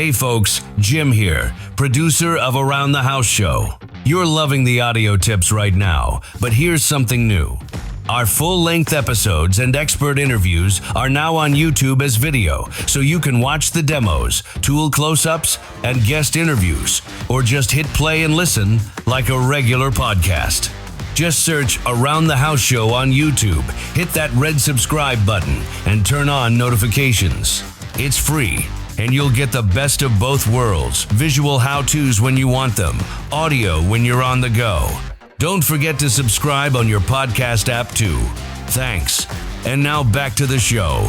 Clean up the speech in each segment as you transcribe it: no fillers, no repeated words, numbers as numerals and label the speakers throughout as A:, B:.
A: Hey folks, Jim here, producer of Around the House Show. You're loving the audio tips right now, but here's something new. Our full-length episodes and expert interviews are now on YouTube as video, so you can watch the demos, tool close-ups, and guest interviews, or just hit play and listen like a regular podcast. Just search Around the House Show on YouTube, hit that red subscribe button, and turn on notifications. It's free, and you'll get the best of both worlds, visual how-tos when you want them, audio when you're on the go. Don't forget to subscribe on your podcast app too. Thanks. And now back to the show.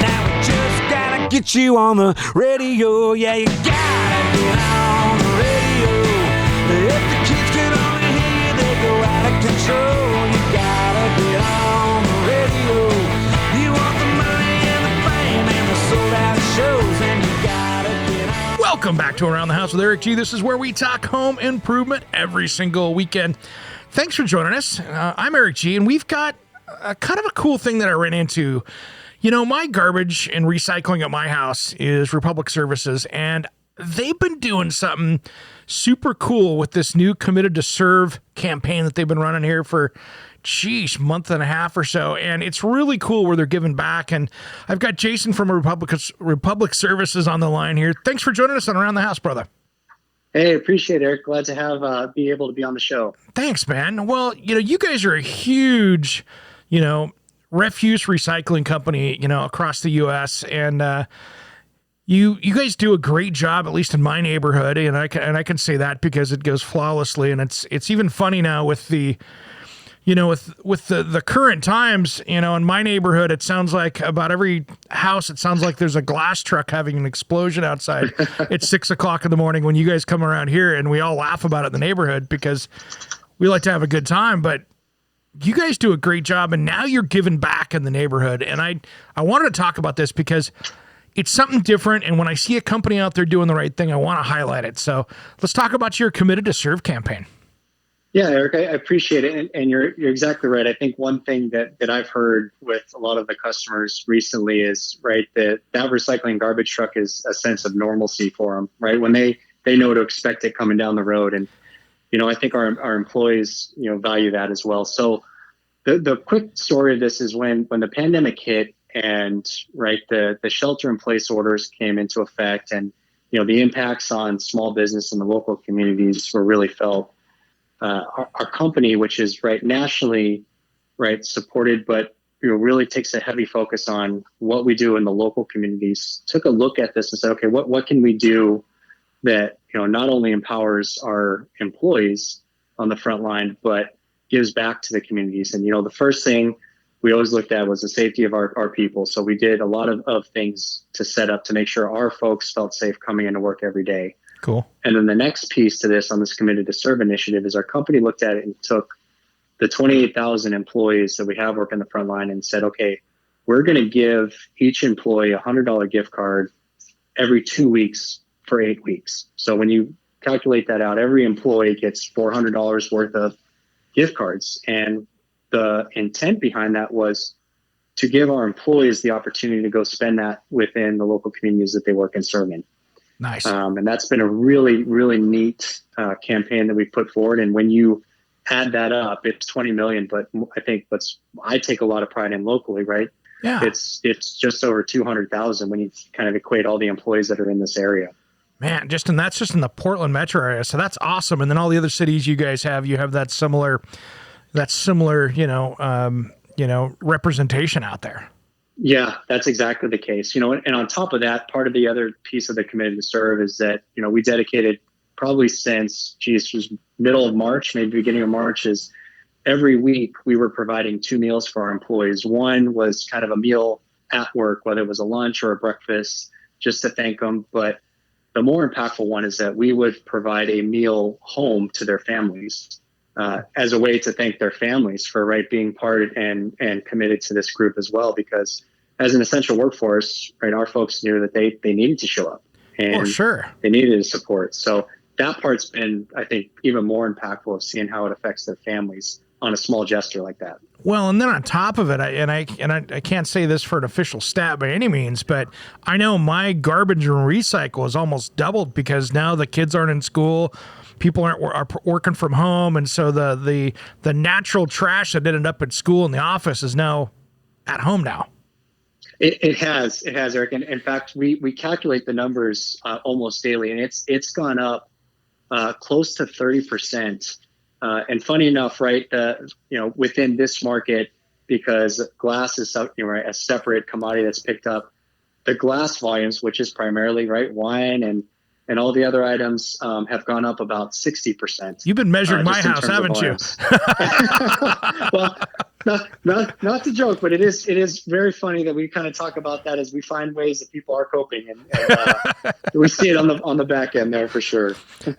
B: Now we just gotta get you on the radio. Yeah, you gotta get on the radio. If the kids could only hear you, they go out of control. You gotta get on the radio. You want the money and the fame and the sold out shows, and you gotta get on.
C: Welcome back to Around the House with Eric G. This is where we talk home improvement every single weekend. Thanks for joining us. I'm Eric G, and we've got kind of a cool thing that I ran into. You know, my garbage and recycling at my house is Republic Services, and they've been doing something super cool with this new Committed to Serve campaign that they've been running here for, month and a half or so. And it's really cool where they're giving back. And I've got Jason from Republic Services on the line here. Thanks for joining us on Around the House, brother.
D: Hey, appreciate it, Eric. Glad to have be able to be on the show.
C: Thanks, man. Well, you know, you guys are a huge, refuse recycling company, across the U.S. And you guys do a great job, at least in my neighborhood, and I can say that because it goes flawlessly. And it's even funny now with the, with the current times, in my neighborhood, it sounds like about every house, it sounds like there's a glass truck having an explosion outside at 6:00 in the morning when you guys come around here, and we all laugh about it in the neighborhood because we like to have a good time, but you guys do a great job, and now you're giving back in the neighborhood. And I wanted to talk about this because it's something different, and when I see a company out there doing the right thing, I want to highlight it. So let's talk about your Committed to Serve campaign.
D: Yeah, Eric, I appreciate it, and you're exactly right. I think one thing that I've heard with a lot of the customers recently is, right, that recycling garbage truck is a sense of normalcy for them, right? When they know to expect it coming down the road. And I think our employees, value that as well. So the quick story of this is when the pandemic hit and the shelter in place orders came into effect, and, the impacts on small business and the local communities were really felt. Our company, which is nationally, supported, but, really takes a heavy focus on what we do in the local communities, took a look at this and said, okay, what can we do that, not only empowers our employees on the front line, but gives back to the communities. And, the first thing we always looked at was the safety of our people. So we did a lot of things to set up to make sure our folks felt safe coming into work every day.
C: Cool.
D: And then the next piece to this on this Committed to Serve initiative is our company looked at it and took the 28,000 employees that we have working the front line and said, okay, we're going to give each employee a $100 gift card every 2 weeks for 8 weeks. So when you calculate that out, every employee gets $400 worth of gift cards. And the intent behind that was to give our employees the opportunity to go spend that within the local communities that they work and serve in.
C: Nice.
D: And that's been a really, really neat campaign that we put forward. And when you add that up, it's 20 million. But I think I take a lot of pride in locally, right?
C: Yeah.
D: It's just over 200,000 when you kind of equate all the employees that are in this area.
C: Man, that's just in the Portland metro area. So that's awesome. And then all the other cities you guys have, you have that similar, representation out there.
D: Yeah, that's exactly the case. And on top of that, part of the other piece of the Committed to Serve is that, we dedicated probably since, middle of March, maybe beginning of March, is every week we were providing 2 meals for our employees. One was kind of a meal at work, whether it was a lunch or a breakfast, just to thank them. But the more impactful one is that we would provide a meal home to their families as a way to thank their families for being part and committed to this group as well. Because as an essential workforce, our folks knew that they needed to show up. and
C: sure,
D: they needed the support. So that part's been, I think, even more impactful of seeing how it affects their families on a small gesture like that.
C: Well, and then on top of it, I can't say this for an official stat by any means, but I know my garbage and recycle has almost doubled because now the kids aren't in school, people are working from home, and so the natural trash that ended up at school in the office is now at home now.
D: It has, Eric. And in fact, we calculate the numbers almost daily, and it's gone up close to 30%. And funny enough, right, within this market, because glass is a separate commodity that's picked up, the glass volumes, which is primarily wine and all the other items, have gone up about 60%.
C: You've been measuring my house, haven't you?
D: Well, not to joke, but it is very funny that we kind of talk about that as we find ways that people are coping, and we see it on the back end there for sure.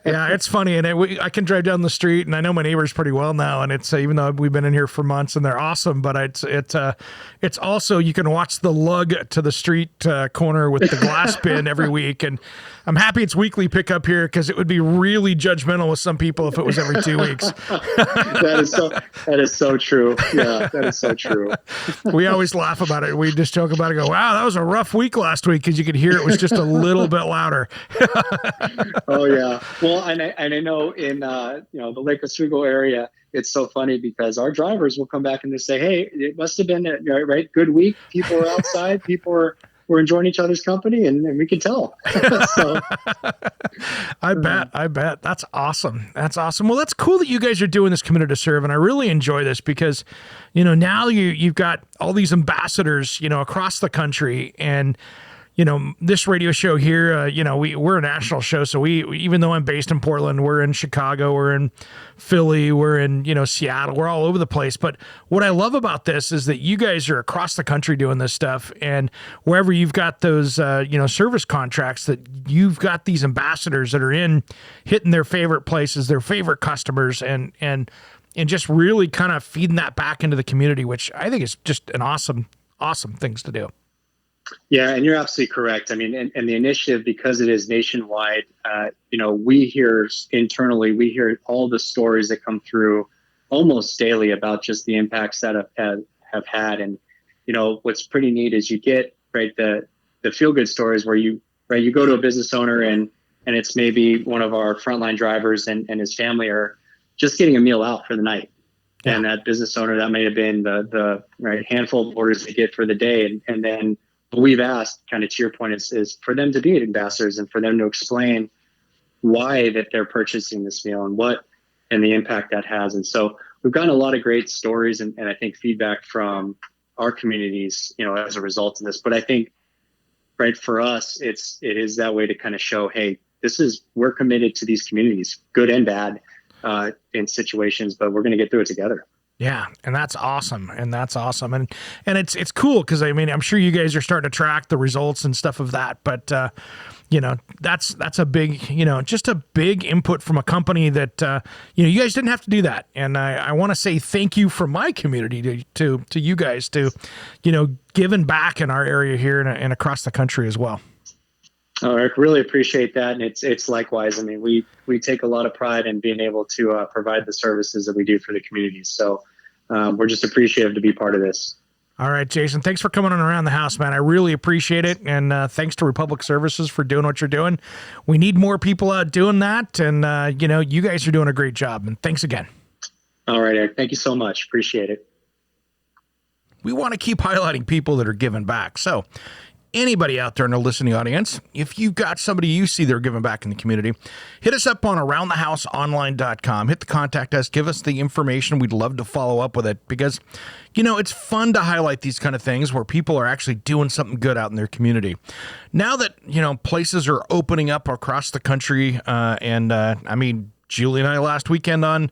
C: Yeah, it's funny, and I can drive down the street, and I know my neighbors pretty well now, and it's even though we've been in here for months, and they're awesome, but it's also you can watch the lug to the street corner with the glass bin every week, and I'm happy it's weekly pickup here because it would be really judgmental with some people if it was every 2 weeks.
D: That is so true. Yeah, that is so true.
C: We always laugh about it. We just joke about it. Go, wow, that was a rough week last week because you could hear it was just a little bit louder.
D: Oh yeah. Well, and I know in the Lake Oswego area, it's so funny because our drivers will come back and they say, "Hey, it must have been a good week. People were outside. People were enjoying each other's company, and we could tell." So,
C: I bet. That's awesome. Well, that's cool that you guys are doing this Committed to Serve, and I really enjoy this because, now you've got all these ambassadors, across the country, and this radio show here, we're a national show. So we, even though I'm based in Portland, we're in Chicago, we're in Philly, we're in, Seattle, we're all over the place. But what I love about this is that you guys are across the country doing this stuff. And wherever you've got those, service contracts, that you've got these ambassadors that are hitting their favorite places, their favorite customers, and just really kind of feeding that back into the community, which I think is just an awesome things to do.
D: Yeah, and you're absolutely correct. I mean, and the initiative, because it is nationwide, we hear all the stories that come through almost daily about just the impacts that have had. And, what's pretty neat is you get, the feel good stories where you go to a business owner and it's maybe one of our frontline drivers and his family are just getting a meal out for the night. Yeah. And that business owner, that may have been the handful of orders they get for the day. And then what we've asked, kind of to your point, is for them to be ambassadors and for them to explain why that they're purchasing this meal and the impact that has. And so we've gotten a lot of great stories and I think feedback from our communities, as a result of this. But I think, for us, it is that way to kind of show, hey, we're committed to these communities, good and bad, in situations, but we're going to get through it together.
C: Yeah, and that's awesome. And it's cool because I'm sure you guys are starting to track the results and stuff of that. But that's a big, just a big input from a company that you guys didn't have to do that. And I want to say thank you from my community to you guys to giving back in our area here and across the country as well.
D: Oh, Eric, really appreciate that. And it's likewise. I mean, we take a lot of pride in being able to provide the services that we do for the communities. So we're just appreciative to be part of this.
C: All right, Jason, thanks for coming on Around the House, man. I really appreciate it. And thanks to Republic Services for doing what you're doing. We need more people out doing that. And, you guys are doing a great job. And thanks again.
D: All right, Eric. Thank you so much. Appreciate it.
C: We want to keep highlighting people that are giving back. So anybody out there in the listening audience, if you've got somebody you see they're giving back in the community, hit us up on aroundthehouseonline.com. Hit the contact us. Give us the information. We'd love to follow up with it because, it's fun to highlight these kind of things where people are actually doing something good out in their community. Now that, places are opening up across the country, Julie and I last weekend on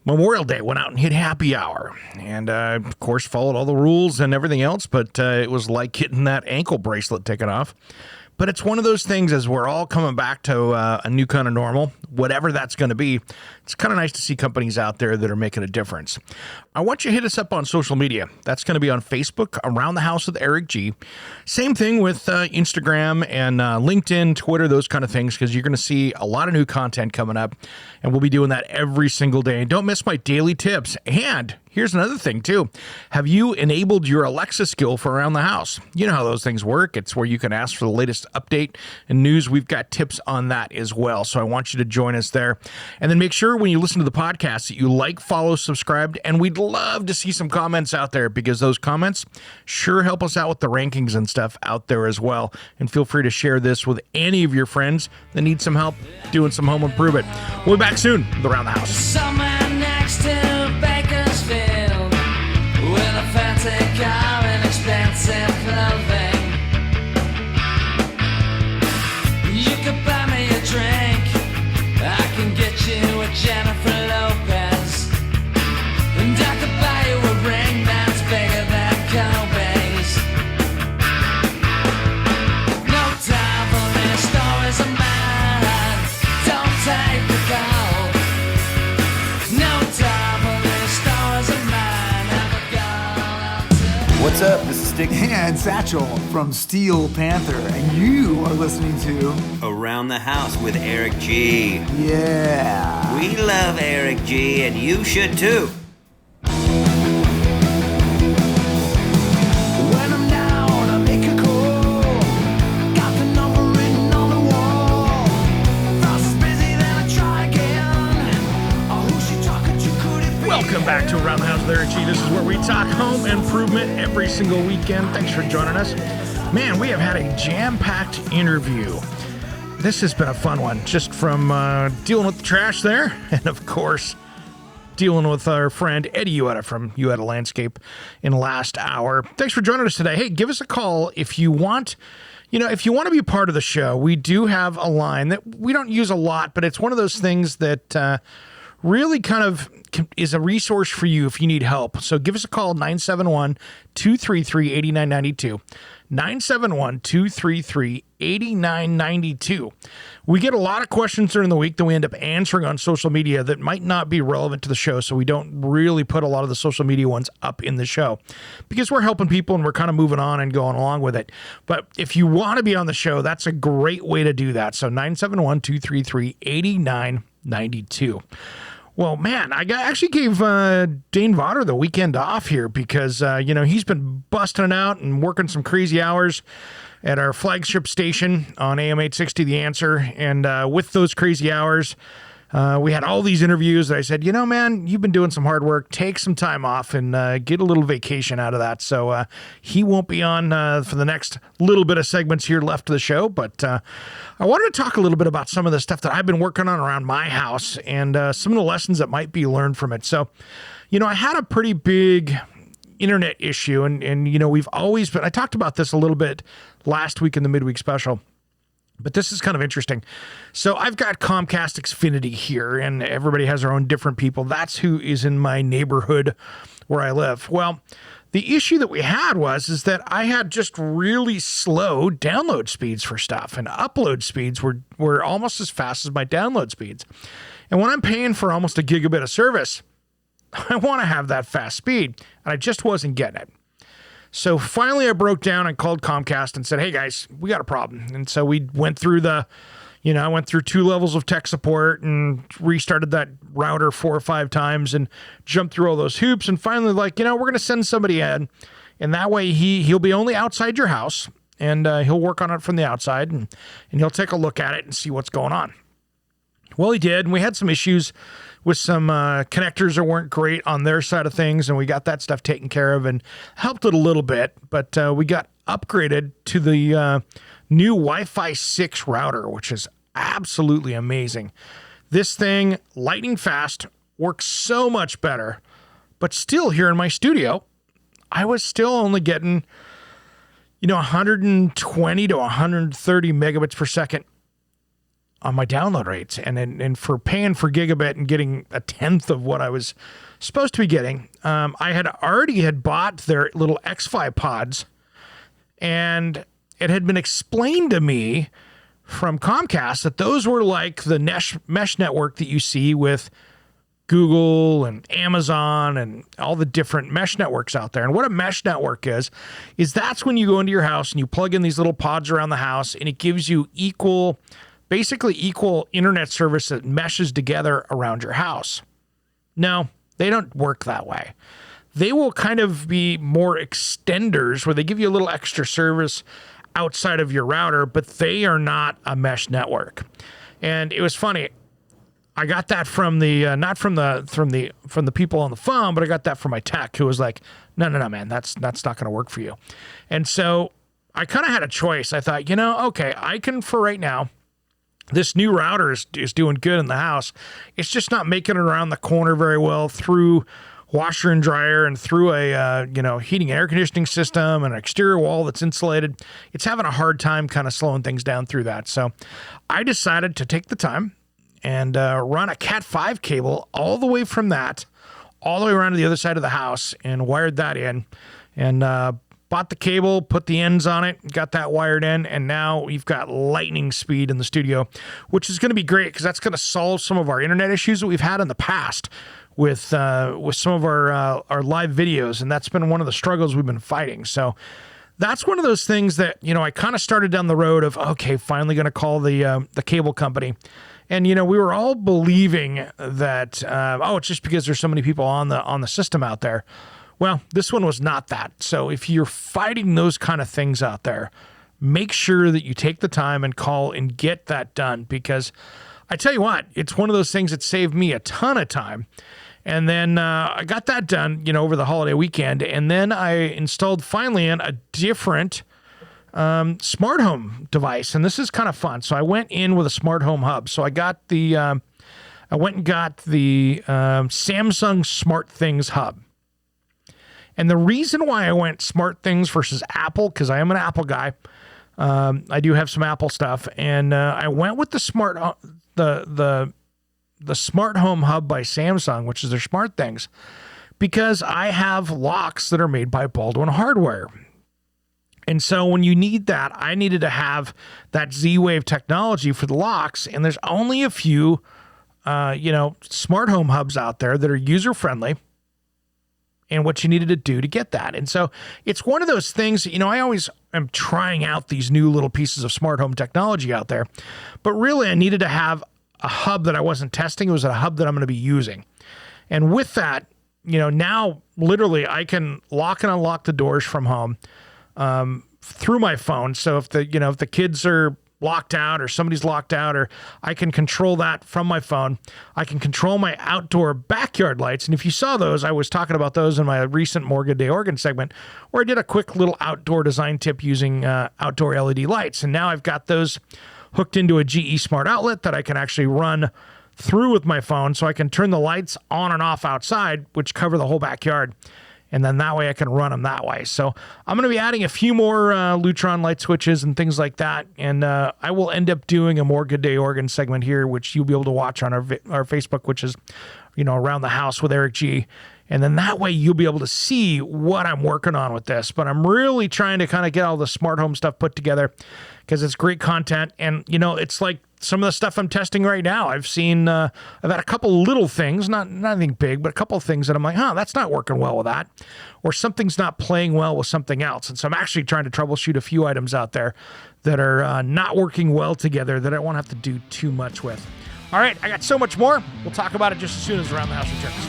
C: Memorial Day went out and hit happy hour and, of course, followed all the rules and everything else. But it was like getting that ankle bracelet taken off. But it's one of those things as we're all coming back to a new kind of normal. whatever that's going to be. It's kind of nice to see companies out there that are making a difference. I want you to hit us up on social media. That's going to be on Facebook, Around the House with Eric G. Same thing with Instagram and LinkedIn, Twitter, those kind of things, because you're going to see a lot of new content coming up, and we'll be doing that every single day. And don't miss my daily tips. And here's another thing, too. Have you enabled your Alexa skill for Around the House? You know how those things work. It's where you can ask for the latest update and news. We've got tips on that as well. So I want you to join us there. And then make sure when you listen to the podcast that you like, follow, subscribe. And we'd love to see some comments out there, because those comments sure help us out with the rankings and stuff out there as well. And feel free to share this with any of your friends that need some help doing some home improvement. We'll be back soon with Around the House.
E: Somewhere next to Bakersfield, with a fancy car and expensive clothing. You could buy me a drink, I can get you a Jennifer Lopez, and I could buy you a ring that's bigger than Kobe's. No time for these stories of mine, don't take the call. No time for these stories of mine, never go.
F: What's up? This is Stick
G: And Satchel from Steel Panther, and you are listening to
F: Around the House with Eric G.
G: Yeah.
F: We love Eric G, and you should too.
E: When I'm down, I make a call. Got the number written on the wall. Frost is busy, then I try again. Oh, who's she talking to? Could it be?
C: Welcome back to Around the House with Eric G. This is where we talk home improvement every single weekend. Thanks for joining us. Man, we have had a jam-packed interview. This has been a fun one, just from dealing with the trash there, and of course, dealing with our friend Eddie Ueda from Ueda Landscape in the last hour. Thanks for joining us today. Hey, give us a call if you want. If you want to be part of the show. We do have a line that we don't use a lot, but it's one of those things that really kind of is a resource for you if you need help. So give us a call, 971-233-8992. 971-233-8992. We get a lot of questions during the week that we end up answering on social media that might not be relevant to the show, so we don't really put a lot of the social media ones up in the show because we're helping people and we're kind of moving on and going along with it. But if you want to be on the show, that's a great way to do that. So 971-233-8992. Well, man, I actually gave Dane Vodder the weekend off here because, he's been busting it out and working some crazy hours at our flagship station on AM 860, The Answer. And with those crazy hours, we had all these interviews that I said, man, you've been doing some hard work. Take some time off and get a little vacation out of that. So he won't be on for the next little bit of segments here left of the show. But I wanted to talk a little bit about some of the stuff that I've been working on around my house and some of the lessons that might be learned from it. So, I had a pretty big internet issue and we've always been, I talked about this a little bit last week in the midweek special. But this is kind of interesting. So I've got Comcast Xfinity here, and everybody has their own different people. That's who is in my neighborhood where I live. Well, the issue that we had is that I had just really slow download speeds for stuff, and upload speeds were almost as fast as my download speeds. And when I'm paying for almost a gigabit of service, I want to have that fast speed, and I just wasn't getting it. So finally I broke down and called Comcast and said, hey guys, we got a problem. And so we went through I went through 2 levels of tech support and restarted that router 4 or 5 times and jumped through all those hoops. And finally we're going to send somebody in, and that way he'll be only outside your house and he'll work on it from the outside and he'll take a look at it and see what's going on. Well, he did. And we had some issues with some connectors that weren't great on their side of things, and we got that stuff taken care of and helped it a little bit, but we got upgraded to the new Wi-Fi 6 router, which is absolutely amazing. This thing, lightning fast, works so much better, but still here in my studio, I was still only getting, 120 to 130 megabits per second on my download rates, and for paying for gigabit and getting a tenth of what I was supposed to be getting, I had already bought their little X-Fi pods, and it had been explained to me from Comcast that those were like the mesh network that you see with Google and Amazon and all the different mesh networks out there. And what a mesh network is that's when you go into your house and you plug in these little pods around the house, and it gives you basically equal internet service that meshes together around your house. No, they don't work that way. They will kind of be more extenders where they give you a little extra service outside of your router, but they are not a mesh network. And it was funny. I got that from the not from the people on the phone, but I got that from my tech, who was like, no, man, that's not going to work for you. And so I kind of had a choice. I thought, okay, I can, for right now, this new router is doing good in the house. It's just not making it around the corner very well through washer and dryer and through a heating and air conditioning system and an exterior wall that's insulated. It's having a hard time kind of slowing things down through that. So I decided to take the time and run a Cat5 cable all the way from that, all the way around to the other side of the house, and wired that in, and bought the cable, put the ends on it, got that wired in, and now we've got lightning speed in the studio, which is going to be great because that's going to solve some of our internet issues that we've had in the past with some of our live videos, and that's been one of the struggles we've been fighting. So that's one of those things that, I kind of started down the road of, okay, finally going to call the cable company. And, we were all believing that, it's just because there's so many people on the system out there. Well, this one was not that. So if you're fighting those kind of things out there, make sure that you take the time and call and get that done, because I tell you what, it's one of those things that saved me a ton of time. And then I got that done, over the holiday weekend. And then I installed finally in a different smart home device, and this is kind of fun. So I went in with a smart home hub. So I got the Samsung SmartThings hub. And the reason why I went SmartThings versus Apple, because I am an Apple guy, I do have some Apple stuff, and I went with the smart home hub by Samsung, which is their SmartThings, because I have locks that are made by Baldwin Hardware. And so when you need that, I needed to have that Z-Wave technology for the locks. And there's only a few, smart home hubs out there that are user-friendly and what you needed to do to get that. And so it's one of those things, I always am trying out these new little pieces of smart home technology out there. But really, I needed to have a hub that I wasn't testing. It was a hub that I'm going to be using. And with that, now literally I can lock and unlock the doors from home through my phone. So if the kids are locked out or somebody's locked out, or I can control that from my phone. I can control my outdoor backyard lights. And if you saw those, I was talking about those in my recent More Good Day Oregon segment, where I did a quick little outdoor design tip using outdoor LED lights. And now I've got those hooked into a GE Smart Outlet that I can actually run through with my phone, so I can turn the lights on and off outside, which cover the whole backyard. And then that way I can run them that way. So I'm going to be adding a few more Lutron light switches and things like that. And I will end up doing a More Good Day Oregon segment here, which you'll be able to watch on our Facebook, which is, Around the House with Eric G. And then that way you'll be able to see what I'm working on with this. But I'm really trying to kind of get all the smart home stuff put together because it's great content. And, it's like some of the stuff I'm testing right now. I've seen, I've had a couple little things, not anything big, but a couple of things that I'm like, that's not working well with that. Or something's not playing well with something else. And so I'm actually trying to troubleshoot a few items out there that are not working well together that I won't have to do too much with. All right, I got so much more. We'll talk about it just as soon as Around the House returns.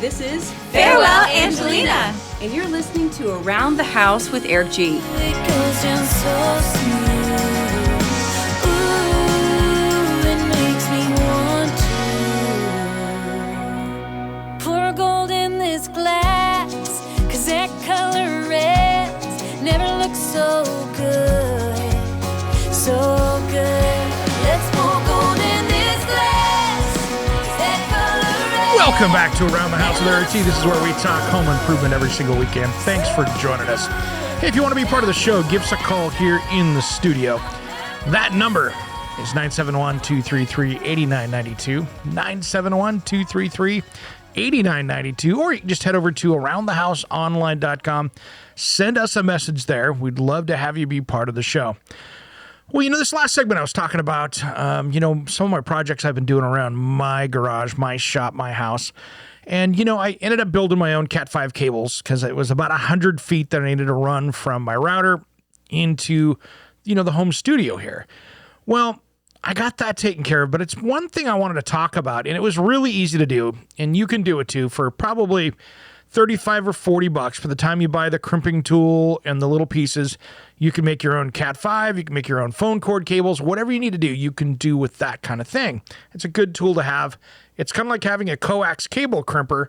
H: This is Farewell Angelina, and you're listening to Around the House with Eric G.
E: It goes down so smooth. Ooh, it makes me want to.
C: Welcome back to Around the House with Eric G. This is where we talk home improvement every single weekend. Thanks for joining us. Hey, if you want to be part of the show, give us a call here in the studio. That number is 971-233-8992, 971-233-8992, or you can just head over to aroundthehouseonline.com. Send us a message there. We'd love to have you be part of the show. Well, this last segment I was talking about, some of my projects I've been doing around my garage, my shop, my house. And, I ended up building my own Cat 5 cables because it was about 100 feet that I needed to run from my router into, the home studio here. Well, I got that taken care of, but it's one thing I wanted to talk about, and it was really easy to do, and you can do it too for probably $35 or $40 for the time you buy the crimping tool and the little pieces. You can make your own Cat 5, you can make your own phone cord cables, whatever you need to do, you can do with that kind of thing. It's a good tool to have. It's kind of like having a coax cable crimper.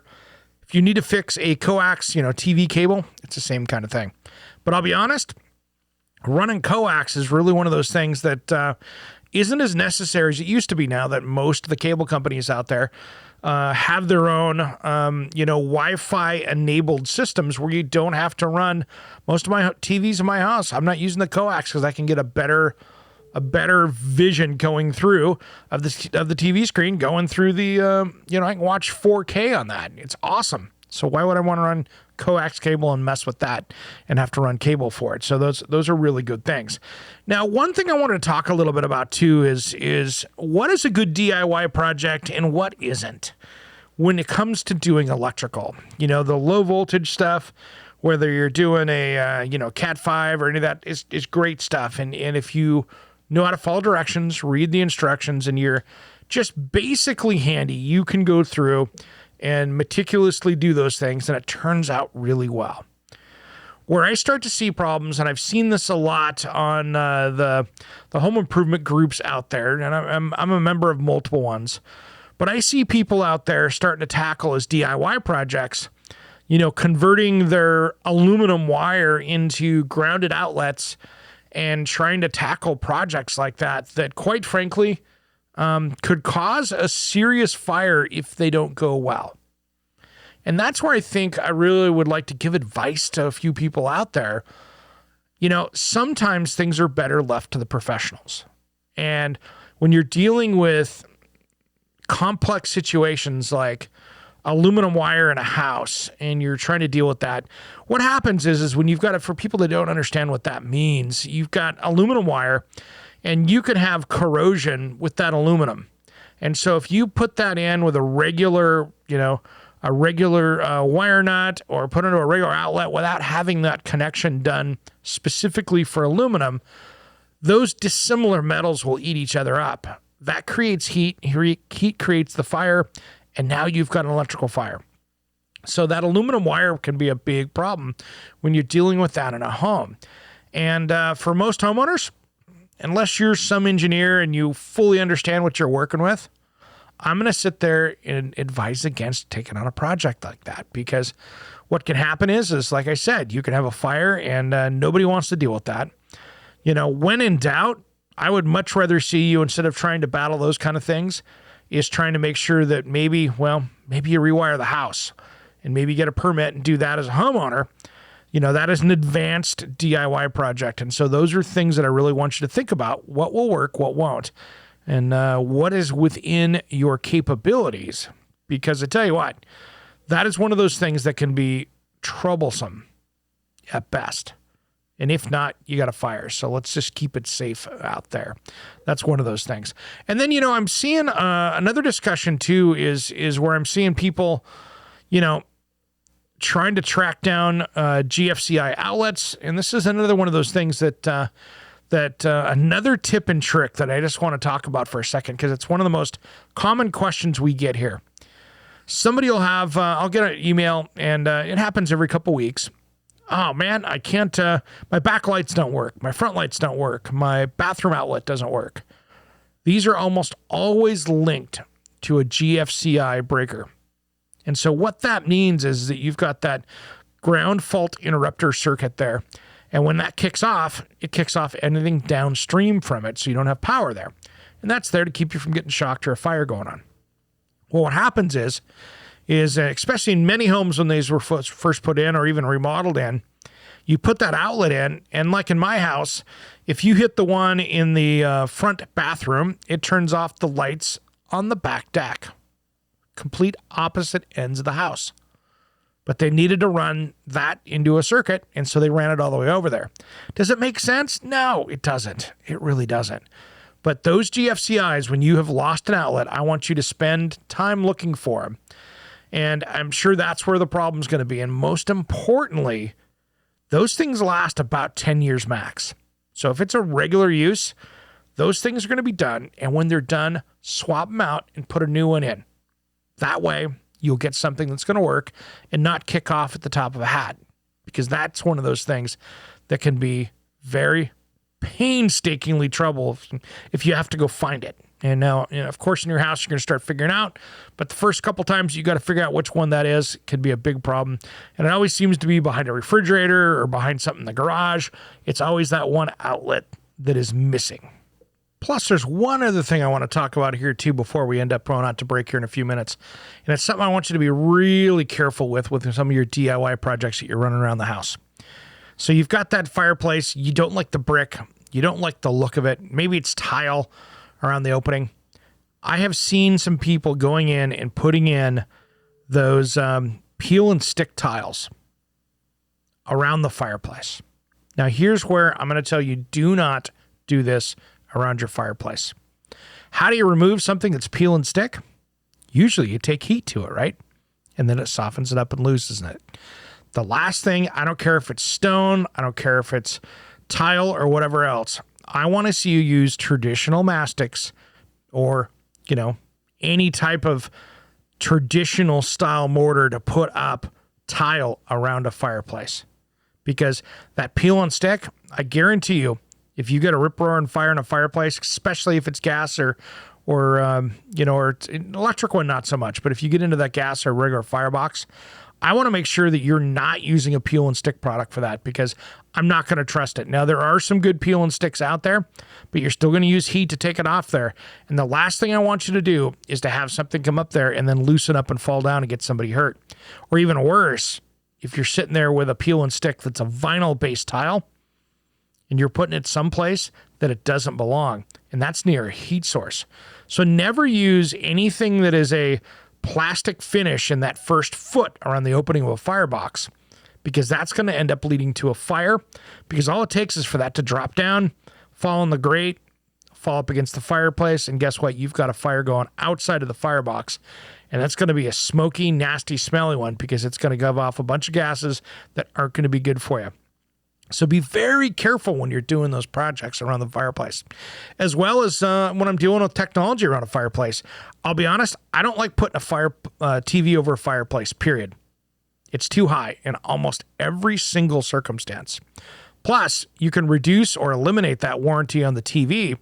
C: If you need to fix a coax, TV cable, it's the same kind of thing. But I'll be honest, running coax is really one of those things that isn't as necessary as it used to be now that most of the cable companies out there have their own, Wi-Fi enabled systems where you don't have to run most of my TVs in my house. I'm not using the coax because I can get a better vision going through of the TV screen going through the, I can watch 4K on that. It's awesome. So why would I want to run coax cable and mess with that and have to run cable for it? So those are really good things. Now, one thing I wanted to talk a little bit about too is what is a good DIY project and what isn't when it comes to doing electrical. The low voltage stuff, whether you're doing a Cat 5 or any of that is great stuff. And if you know how to follow directions, read the instructions, and you're just basically handy, you can go through and meticulously do those things, and it turns out really well. Where I start to see problems, and I've seen this a lot on the home improvement groups out there, and I'm a member of multiple ones, but I see people out there starting to tackle as DIY projects, converting their aluminum wire into grounded outlets and trying to tackle projects like that quite frankly could cause a serious fire if they don't go well. And that's where I think I really would like to give advice to a few people out there. Sometimes things are better left to the professionals. And when you're dealing with complex situations like aluminum wire in a house and you're trying to deal with that, what happens is when you've got it, for people that don't understand what that means, you've got aluminum wire and you could have corrosion with that aluminum. And so if you put that in with a regular wire nut or put into a regular outlet without having that connection done specifically for aluminum, those dissimilar metals will eat each other up. That creates heat. Heat creates the fire, and now you've got an electrical fire. So that aluminum wire can be a big problem when you're dealing with that in a home. And for most homeowners, unless you're some engineer and you fully understand what you're working with, I'm going to sit there and advise against taking on a project like that, because what can happen is like I said, you can have a fire and nobody wants to deal with that. When in doubt, I would much rather see you, instead of trying to battle those kind of things, is trying to make sure that maybe you rewire the house and maybe get a permit and do that as a homeowner. That is an advanced DIY project. And so those are things that I really want you to think about. What will work, what won't, and what is within your capabilities. Because I tell you what, that is one of those things that can be troublesome at best. And if not, you got a fire. So let's just keep it safe out there. That's one of those things. And then, I'm seeing another discussion too is where I'm seeing people, trying to track down GFCI outlets. And this is another one of those things that another tip and trick that I just want to talk about for a second, because it's one of the most common questions we get here. Somebody will have, I'll get an email, and it happens every couple weeks. Oh man, I can't, my back lights don't work. My front lights don't work. My bathroom outlet doesn't work. These are almost always linked to a GFCI breaker. And so what that means is that you've got that ground fault interrupter circuit there. And when that kicks off, it kicks off anything downstream from it, so you don't have power there. And that's there to keep you from getting shocked or a fire going on. Well, what happens is especially in many homes when these were first put in or even remodeled in, you put that outlet in, and like in my house, if you hit the one in the front bathroom, it turns off the lights on the back deck. Complete opposite ends of the house. But they needed to run that into a circuit, and so they ran it all the way over there. Does it make sense? No, it doesn't. It really doesn't. But those GFCIs, when you have lost an outlet, I want you to spend time looking for them. And I'm sure that's where the problem's going to be. And most importantly, those things last about 10 years max. So if it's a regular use, those things are going to be done. And when they're done, swap them out and put a new one in. That way, you'll get something that's going to work and not kick off at the top of a hat, because that's one of those things that can be very painstakingly trouble if you have to go find it. And now, of course, in your house, you're going to start figuring out, but the first couple times you got to figure out which one that is. It could be a big problem. And it always seems to be behind a refrigerator or behind something in the garage. It's always that one outlet that is missing. Plus, there's one other thing I want to talk about here, too, before we end up going out to break here in a few minutes. And it's something I want you to be really careful with some of your DIY projects that you're running around the house. So you've got that fireplace. You don't like the brick. You don't like the look of it. Maybe it's tile around the opening. I have seen some people going in and putting in those peel and stick tiles around the fireplace. Now, here's where I'm going to tell you, do not do this around your fireplace. How do you remove something that's peel and stick? Usually you take heat to it, right? And then it softens it up and loosens it. The last thing, I don't care if it's stone, I don't care if it's tile or whatever else, I want to see you use traditional mastics or, any type of traditional style mortar to put up tile around a fireplace. Because that peel and stick, I guarantee you, if you get a rip-roaring fire in a fireplace, especially if it's gas or it's an electric one, not so much. But if you get into that gas or regular firebox, I want to make sure that you're not using a peel and stick product for that, because I'm not going to trust it. Now, there are some good peel and sticks out there, but you're still going to use heat to take it off there. And the last thing I want you to do is to have something come up there and then loosen up and fall down and get somebody hurt. Or even worse, if you're sitting there with a peel and stick that's a vinyl-based tile, and you're putting it someplace that it doesn't belong, and that's near a heat source. So never use anything that is a plastic finish in that first foot around the opening of a firebox, because that's going to end up leading to a fire, because all it takes is for that to drop down, fall in the grate, fall up against the fireplace, and guess what? You've got a fire going outside of the firebox, and that's going to be a smoky, nasty, smelly one, because it's going to give off a bunch of gases that aren't going to be good for you. So be very careful when you're doing those projects around the fireplace, as well as when I'm dealing with technology around a fireplace. I'll be honest, I don't like putting a TV over a fireplace, period. It's too high in almost every single circumstance. Plus, you can reduce or eliminate that warranty on the TV,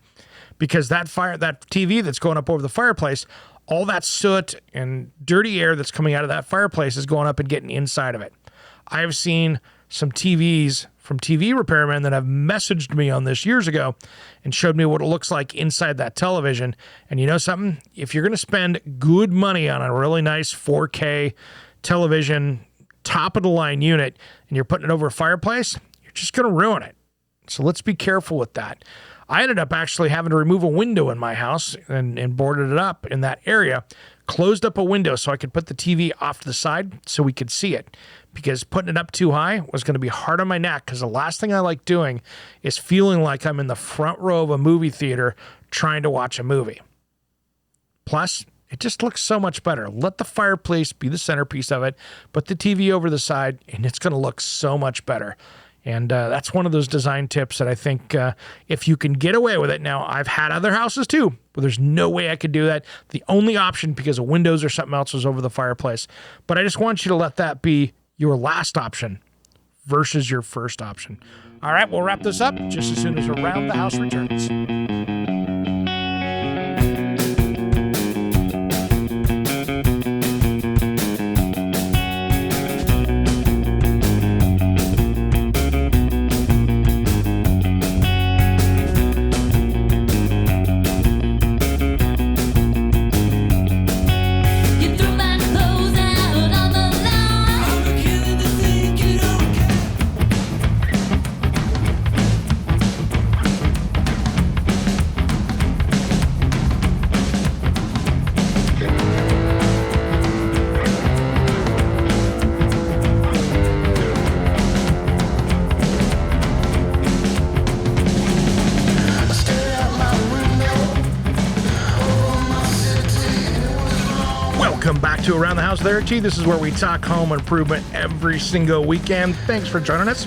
C: because that TV that's going up over the fireplace, all that soot and dirty air that's coming out of that fireplace is going up and getting inside of it. I have seen some TVs from TV repairmen that have messaged me on this years ago and showed me what it looks like inside that television. And you know something? If you're going to spend good money on a really nice 4K television, top of the line unit, and you're putting it over a fireplace, you're just going to ruin it. So let's be careful with that. I ended up actually having to remove a window in my house and boarded it up in that area, closed up a window so I could put the TV off to the side so we could see it, because putting it up too high was going to be hard on my neck, because the last thing I like doing is feeling like I'm in the front row of a movie theater trying to watch a movie. Plus, it just looks so much better. Let the fireplace be the centerpiece of it, put the TV over the side, and it's going to look so much better. And that's one of those design tips that I think if you can get away with it. Now, I've had other houses too, but there's no way I could do that. The only option, because of windows or something else, was over the fireplace. But I just want you to let that be your last option versus your first option. All right, we'll wrap this up just as soon as Around the House returns. Welcome back to Around the House with Eric G. This is where we talk home improvement every single weekend. Thanks for joining us.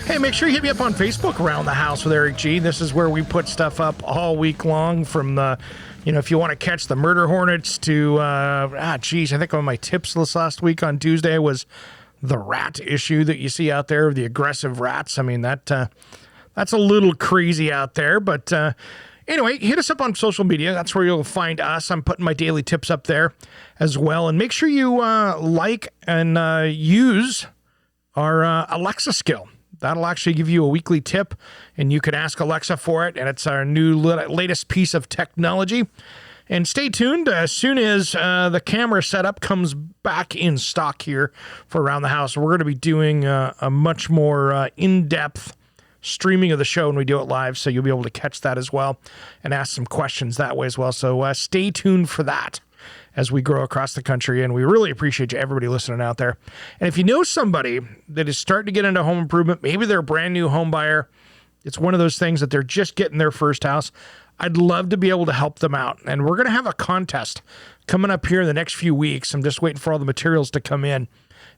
C: Hey, make sure you hit me up on Facebook, Around the House with Eric G. This is where we put stuff up all week long from the, if you want to catch the murder hornets to, I think one of my tips this last week on Tuesday was the rat issue that you see out there, the aggressive rats. I mean, that's a little crazy out there, but anyway, hit us up on social media. That's where you'll find us. I'm putting my daily tips up there as well. And make sure you like and use our Alexa skill. That'll actually give you a weekly tip, and you can ask Alexa for it. And it's our new latest piece of technology. And stay tuned. As soon as the camera setup comes back in stock here for Around the House, we're going to be doing a much more in-depth streaming of the show when we do it live, so you'll be able to catch that as well and ask some questions that way as well. So stay tuned for that as we grow across the country, and we really appreciate you, everybody listening out there. And if you know somebody that is starting to get into home improvement, maybe they're a brand new home buyer, it's one of those things that they're just getting their first house, I'd love to be able to help them out. And we're going to have a contest coming up here in the next few weeks. I'm just waiting for all the materials to come in,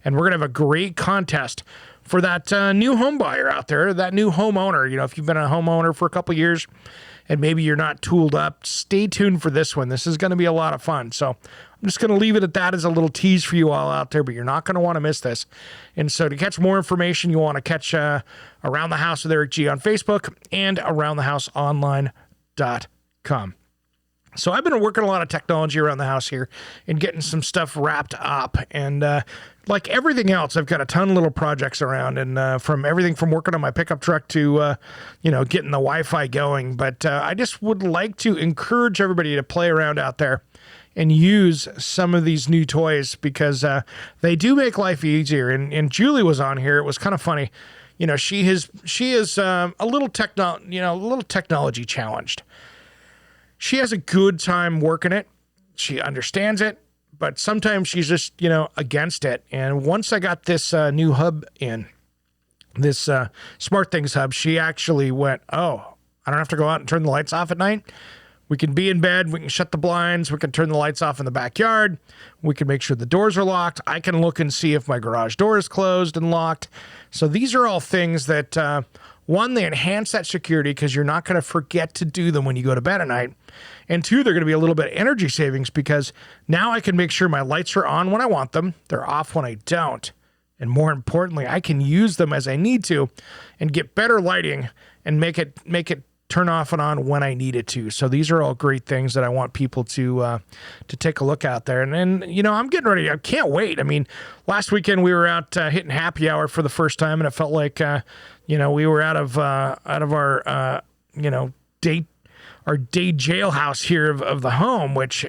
C: and we're going to have a great contest for that new home buyer out there, that new homeowner. If you've been a homeowner for a couple years and maybe you're not tooled up, stay tuned for this one. This is going to be a lot of fun. So I'm just going to leave it at that as a little tease for you all out there, but you're not going to want to miss this. And so to catch more information, you want to catch Around the House with Eric G on Facebook and AroundTheHouseOnline.com. So I've been working a lot of technology around the house here and getting some stuff wrapped up. And like everything else, I've got a ton of little projects around, and from everything from working on my pickup truck to, getting the Wi-Fi going. But I just would like to encourage everybody to play around out there and use some of these new toys, because they do make life easier. And Julie was on here. It was kind of funny. She is a little technology challenged. She has a good time working it. She understands it, but sometimes she's just, against it. And once I got this new hub in, this SmartThings hub, she actually went, oh, I don't have to go out and turn the lights off at night. We can be in bed. We can shut the blinds. We can turn the lights off in the backyard. We can make sure the doors are locked. I can look and see if my garage door is closed and locked. So these are all things that, one, they enhance that security because you're not going to forget to do them when you go to bed at night. And two, they're going to be a little bit of energy savings because now I can make sure my lights are on when I want them. They're off when I don't. And more importantly, I can use them as I need to and get better lighting and make it turn off and on when I need it to. So these are all great things that I want people to take a look out there. And I'm getting ready. I can't wait. I mean, last weekend we were out hitting happy hour for the first time, and it felt like we were out of our day jailhouse here of the home, which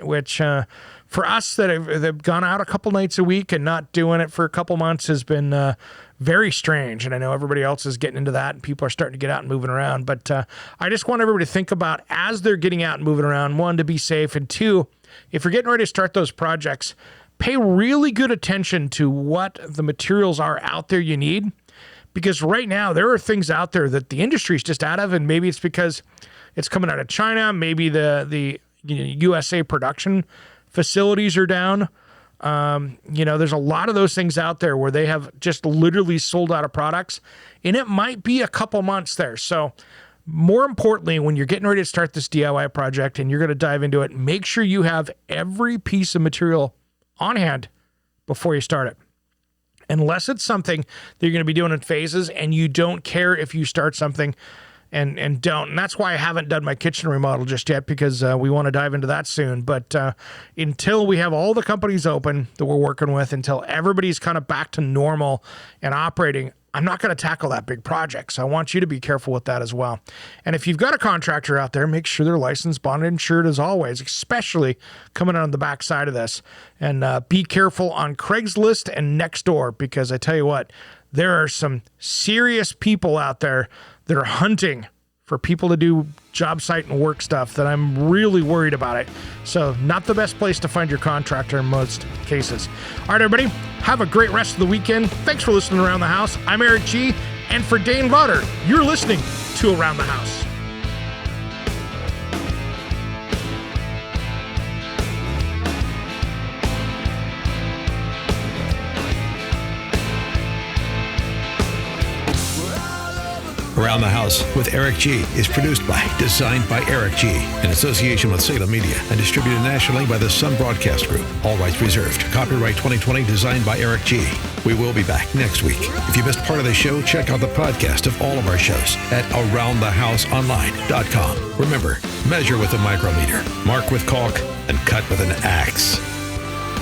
C: for us that have gone out a couple nights a week and not doing it for a couple months has been very strange. And I know everybody else is getting into that, and people are starting to get out and moving around. But I just want everybody to think about, as they're getting out and moving around, one, to be safe, and two, if you're getting ready to start those projects, pay really good attention to what the materials are out there you need. Because right now there are things out there that the industry is just out of, and maybe it's because it's coming out of China. Maybe the USA production facilities are down. There's a lot of those things out there where they have just literally sold out of products, and it might be a couple months there. So more importantly, when you're getting ready to start this DIY project and you're going to dive into it, make sure you have every piece of material on hand before you start it. Unless it's something that you're going to be doing in phases and you don't care if you start something and don't. And that's why I haven't done my kitchen remodel just yet, because we want to dive into that soon. But until we have all the companies open that we're working with, until everybody's kind of back to normal and operating, I'm not going to tackle that big project. So I want you to be careful with that as well. And if you've got a contractor out there, make sure they're licensed, bonded, insured as always, especially coming out on the back side of this. And be careful on Craigslist and Nextdoor, because I tell you what, there are some serious people out there that are hunting for people to do job site and work stuff that I'm really worried about it. So not the best place to find your contractor in most cases. All right, everybody, have a great rest of the weekend. Thanks for listening Around the House. I'm Eric G. And for Dane Vaughter, you're listening to Around the House.
I: Around the House with Eric G. is produced by, designed by Eric G. in association with Salem Media and distributed nationally by the Sun Broadcast Group. All rights reserved. Copyright 2020, designed by Eric G. We will be back next week. If you missed part of the show, check out the podcast of all of our shows at AroundTheHouseOnline.com. Remember, measure with a micrometer, mark with caulk, and cut with an axe.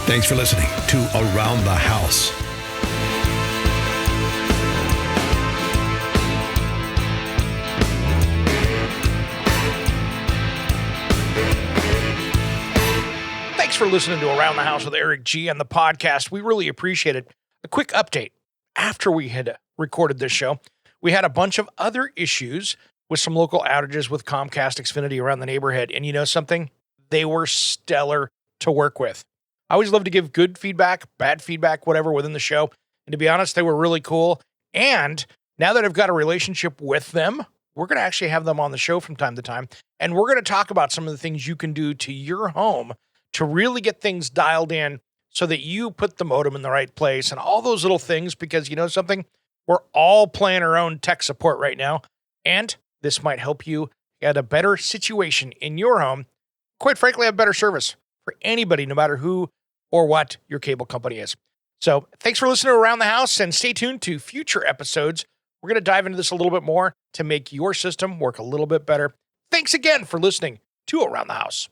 I: Thanks for listening to Around the House.
C: Thanks for listening to Around the House with Eric G on the podcast. We really appreciate it. A quick update. After we had recorded this show, we had a bunch of other issues with some local outages with Comcast Xfinity around the neighborhood. And you know something? They were stellar to work with. I always love to give good feedback, bad feedback, whatever, within the show. And to be honest, they were really cool. And now that I've got a relationship with them, we're going to actually have them on the show from time to time. And we're going to talk about some of the things you can do to your home to really get things dialed in so that you put the modem in the right place and all those little things, because you know something? We're all playing our own tech support right now. And this might help you get a better situation in your home. Quite frankly, have better service for anybody, no matter who or what your cable company is. So thanks for listening to Around the House, and stay tuned to future episodes. We're going to dive into this a little bit more to make your system work a little bit better. Thanks again for listening to Around the House.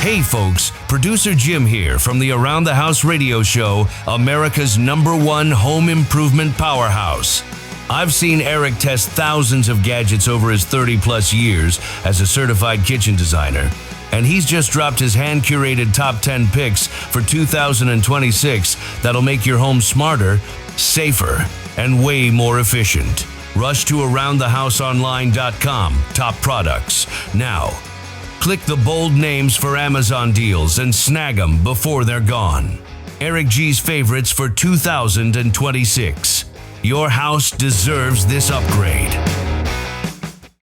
A: Hey folks, producer Jim here from the Around the House radio show, America's #1 home improvement powerhouse. I've seen Eric test thousands of gadgets over his 30-plus years as a certified kitchen designer, and he's just dropped his hand-curated top 10 picks for 2026 that'll make your home smarter, safer, and way more efficient. Rush to AroundTheHouseOnline.com, top products, now. Click the bold names for Amazon deals and snag them before they're gone. Eric G's favorites for 2026. Your house deserves this upgrade.